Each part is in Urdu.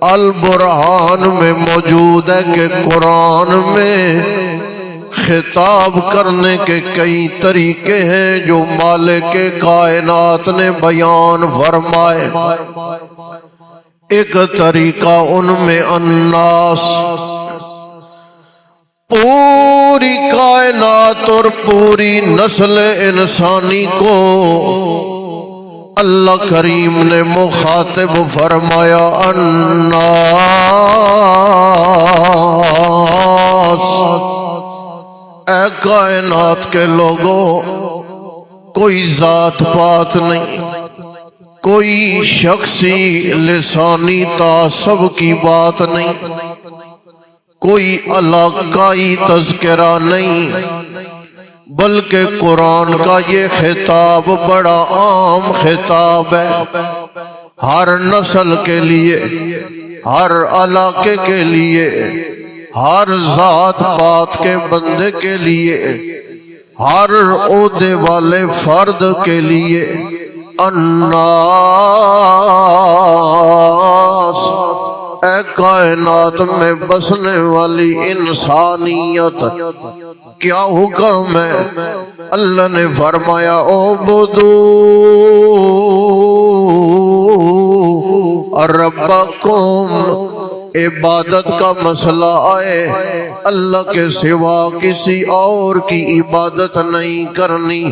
البرہان میں موجود ہے کہ قرآن میں خطاب کرنے کے کئی طریقے ہیں جو مالک کائنات نے بیان فرمائے۔ ایک طریقہ ان میں الناس، پوری کائنات اور پوری نسل انسانی کو اللہ کریم نے مخاطب فرمایا الناس، اے کائنات کے لوگوں، کوئی ذات پات نہیں، کوئی شخصی لسانی تعصب کی بات نہیں، کوئی علاقائی تذکرہ نہیں، بلکہ قرآن کا یہ خطاب بڑا عام خطاب ہے، ہر نسل کے لیے، ہر علاقے کے لیے، ہر ذات پات کے بندے کے لیے، ہر عہدے والے فرد کے لیے۔ الناس، اے کائنات میں بسنے والی انسانیت، کیا حکم ہے؟ اللہ نے فرمایا اعبدوا ربکم، عبادت کا مسئلہ آئے اللہ کے سوا کسی اور کی عبادت نہیں کرنی۔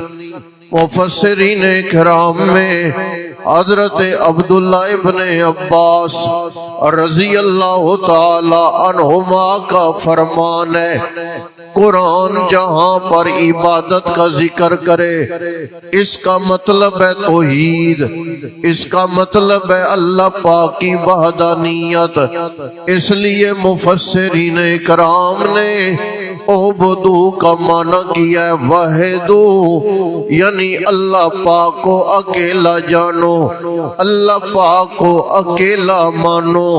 مفسرین کرام میں حضرت عبداللہ ابن عباس رضی اللہ تعالی عنہما کا فرمان ہے، قرآن جہاں پر عبادت کا ذکر کرے اس کا مطلب ہے توحید، اس کا مطلب ہے اللہ پاک کی وحدانیت۔ اس لیے مفسرین کرام نے اعبدو کا معنی کیا ہے وحدو، یعنی اللہ پاک کو اکیلا جانو، اللہ پاک کو اکیلا مانو،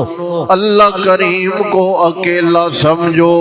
اللہ کریم کو اکیلا سمجھو۔